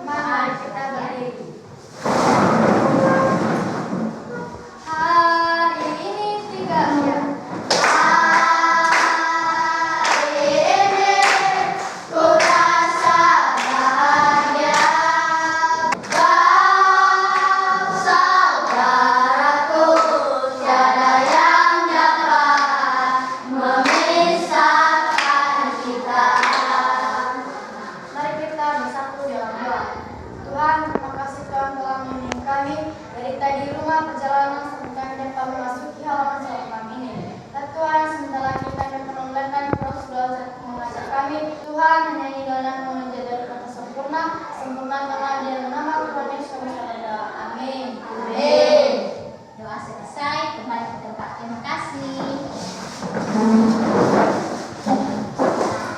Mari kita berdiri. Hari ini 3 ya. Tuhan, terima kasih Tuhan telah membimbing kami dari tadi rumah perjalanan sampai kami dapat memasuki halaman sekolah kami ini. Dan Tuhan, sebentar lagi kami akan memulakan proses belajar mengajar kami. Tuhan, menyanyi dan menjadi kata sempurna, sempurnakanlah dia nama Tuhan Yesus kami berdoa. Amin. Amin. Doa selesai, kembali ke tempat. Terima kasih.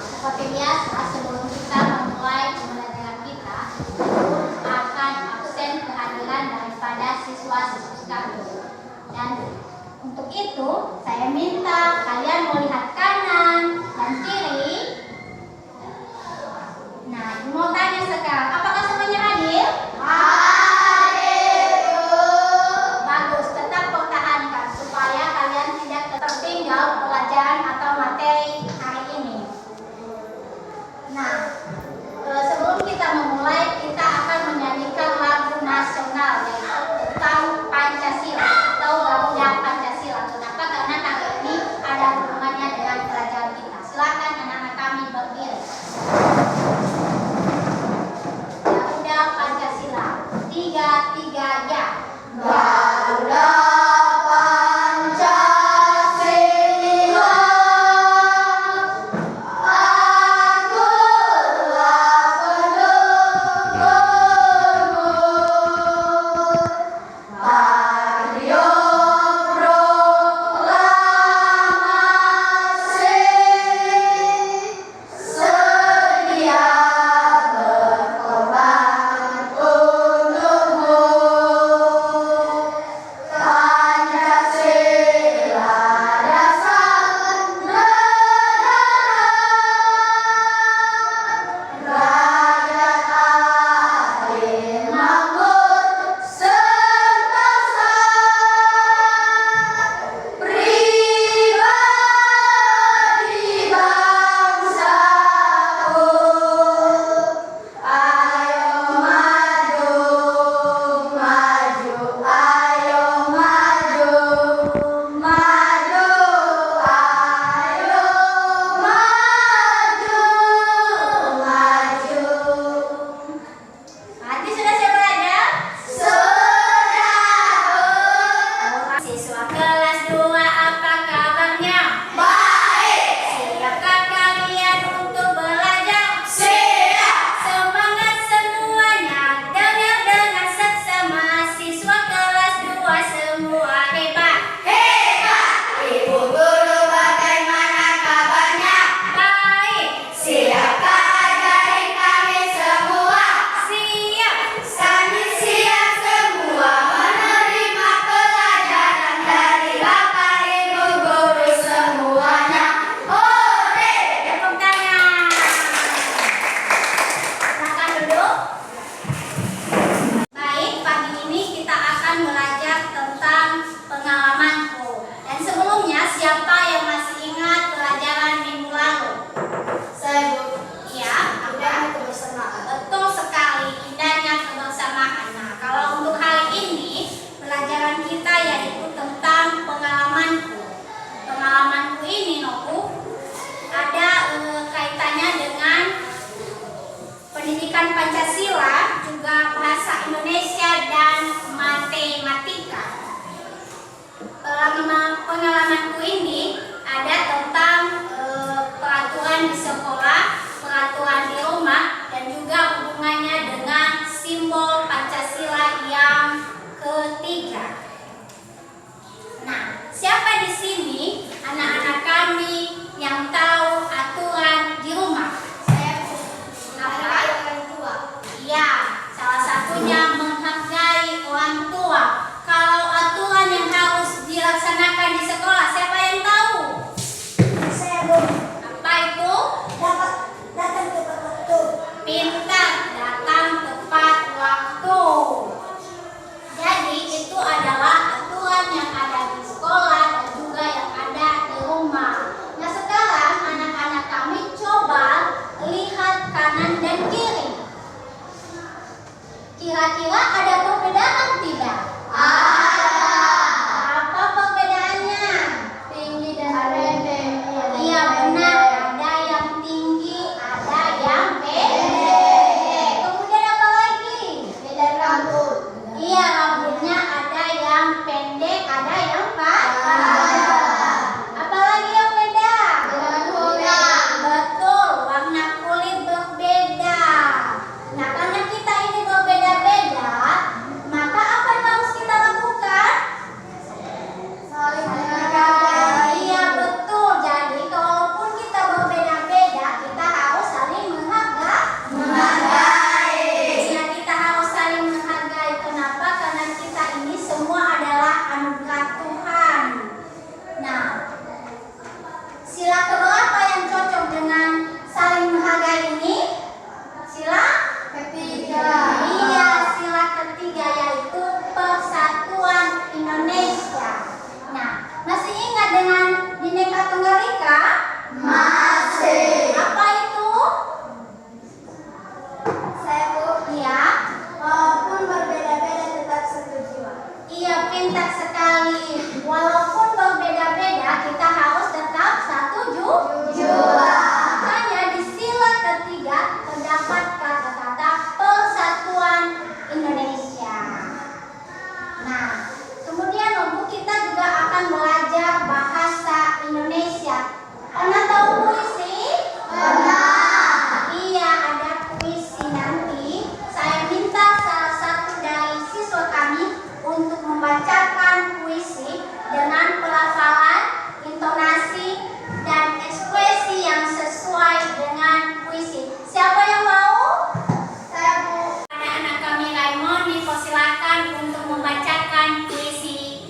Seperti biasa, sebelum kita memulai pembelajaran kita, akan absen kehadiran daripada siswa-siswi kami. Dan untuk itu, saya minta kalian melihat kanan dan kiri. Nah, mau tanya sekarang, apakah semuanya hadir? Hadir. Bagus, tetap pertahankan supaya kalian tidak tertinggal pelajaran atau materi hari ini. Nah, sebelum kita memulai, kita akan menyanyikan lagu nasional yaitu tentang Pancasila atau Garuda Pancasila. Kenapa? Karena hari ini ada hubungannya dengan pelajaran kita. Silakan anak-anak kami berdiri. Garuda Pancasila. 3 ya. Garuda Pancasila, akulah pendukungmu. Mario proklamasi, sedia berkorban untukmu. Pancasila dasar negara, rakyat adil makmur sentosa, pribadi bangsaku. Ayo maju, maju, ayo maju, maju, ayo maju, maju. Hati sudah siap belajar? Sudah. Siswa kelas 2, apa kabarnya? Baik. Siapkah kalian untuk belajar? Siap. Semangat semuanya, dengar dengan seksama. Siswa kelas 2 semua hebat. Hebat. Ibu guru bagaimana kabarnya? Baik. Siapkah ajarin kami semua? Siap. Kami siap semua menerima pelajaran dari Bapak Ibu guru semuanya. Hore! Tepuk tangan. Silakan duduk. Baik, pagi ini kita akan belajar tentang pengalamanku. Dan sebelumnya, siapa yang masih ingat pelajaran minggu lalu? Saya Bu. Iya, Indahnya kebersamaan. betul sekali, indahnya kebersamaan. Nah, kalau untuk hari ini, pelajaran kita yaitu tentang pengalamanku. Pengalamanku ini, Nopu, ada kaitannya dengan pendidikan Pancasila, juga bahasa Indonesia dan matematika. Pengalamanku ini ada tentang peraturan di sekolah, peraturan di rumah, dan juga hubungannya dengan simbol Pancasila yang ketiga. Nah, siapa di sini anak-anak kami yang tahu aturan di rumah? Saya Bu. Apa? Orang tua. Iya, salah satunya menghargai orang tua. Kalau aturan yang harus dilaksanakan di sekolah, siapa yang tahu? Kira-kira ada perbedaan tidak? Apa perbedaannya? Tinggi dan pendek. Iya benar, ada yang tinggi, ada yang pendek. Kemudian apa lagi? Beda rambut. Iya, rambutnya ada yang pendek, ada yang panjang. Apalagi yang beda? Dengan kulit. Betul, warna kulit berbeda. Nah, karena kita ini berbeda-beda, maka apa yang harus kita lakukan? Saling menghargai. Iya, betul. Jadi, kalaupun kita berbeda-beda, kita harus saling menghargai. Iya, kita harus saling menghargai. Kenapa? Karena kita ini semua adalah anugerah Tuhan. Nah, sila keberapa yang cocok dengan saling menghargai ini? Sila Ketiga. Iya, sila ketiga yaitu Persatuan Indonesia. Nah, masih ingat dengan Bhinneka Tunggal Ika? Masih. Apa itu? Saya Bu, Iya. walaupun berbeda-beda tetap satu jiwa. Iya, pintar sekali. Walaupun berbeda-beda, kita harus tetap satu Jiwa. Makanya di sila ketiga terdapat kata-kata Persatuan Indonesia. Nah, kemudian Ibu kita juga akan belajar bahasa Indonesia. Pernah tahu puisi? Pernah. Iya, ada puisi nanti. Saya minta salah satu dari siswa kami untuk membacakan puisi dengan pelafalan, intonasi, dan ekspresi yang sesuai dengan puisi. Siapa yang mau? Saya Bu. Anak-anak kami Raimon dipersilakan untuk membacakan puisi.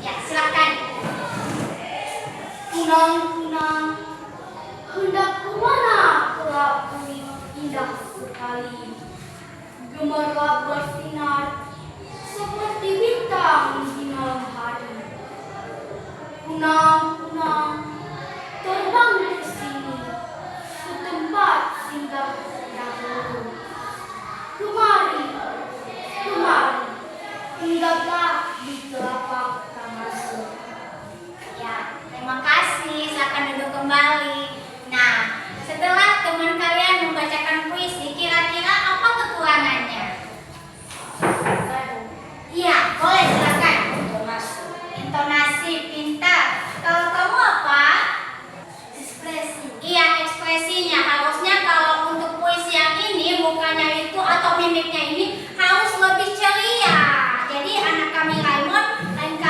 Ya, silakan. Kunang-kunang, hendak kemana kelapku indah sekali, gemerlap bersinar seperti bintang di malam hari. Kunang-kunang, terbang ke sini, ke tempat singgah dahulu. Kemari, kemari, hinggaplah di telapak tanganku. Ya, terima kasih. Silakan duduk kembali. Nah, setelah teman kalian membacakan puisi, kira-kira apa kekurangannya? Iya, boleh silakan. Intonasi pintar. Kalau kamu apa? Ekspresi. Iya, ekspresinya. Harusnya kalau untuk puisi yang ini, mukanya itu atau mimiknya ini harus lebih ceria. Jadi anak kami Raimon lain kali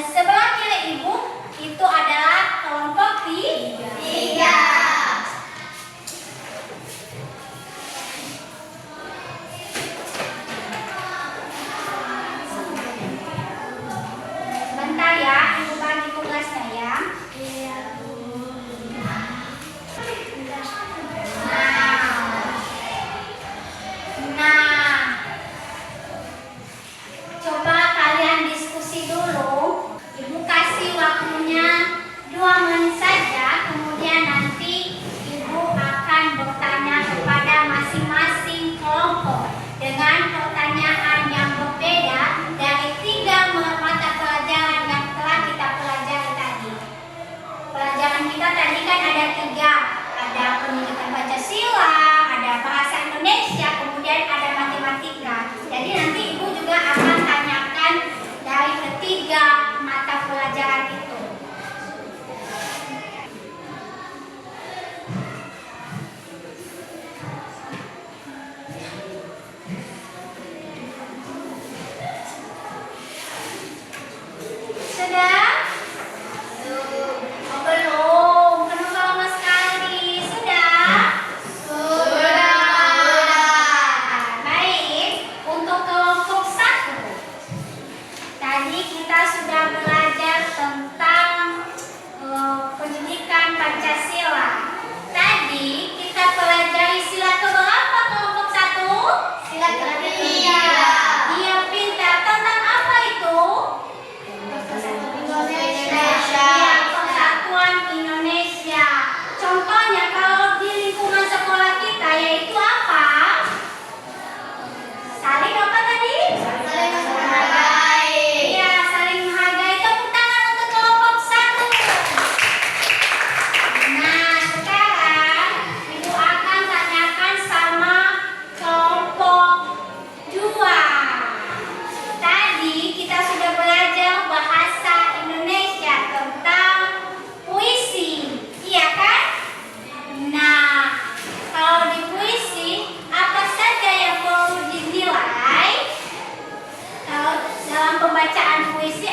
sebelah kiri ibu itu adalah kelompok tiga. Sebentar ya, ibu bagi tugasnya ya. Nah, coba kalian diskusi dulu. Ibu kasih waktunya 2 menit saja, kemudian nanti ibu akan bertanya kepada masing-masing kelompok dengan pertanyaan yang berbeda dari 3 mata pelajaran yang telah kita pelajari tadi. Pelajaran kita tadi kan ada 3, ada pendidikan Pancasila, ada bahasa Indonesia, kemudian ada matematika. Jadi nanti ibu juga akan tanyakan dari ketiga mata pelajaran itu. Sudah? Oh, belum. Kenapa lama sekali? Sudah? Baik. Untuk kelompok 1. Tadi kita sudah belajar tentang pendidikan Pancasila. Tadi kita pelajari sila keberapa kelompok 1? Sila ketiga. Dia pintar. Tentang apa itu? Indonesia. Ya, Persatuan Indonesia. Contohnya kalau di lingkungan sekolah kita yaitu apa? Saling apa tadi? Saling menghargai. Iya, saling menghargai. Tepuk tangan untuk kelompok 1. Nah, sekarang ibu akan tanyakan sama kelompok 2. Tadi kita sudah belajar bahasa Indonesia tentang puisi, iya kan? Nah, kalau di puisi apa saja yang perlu dinilai? Kalau dalam pembacaan puisi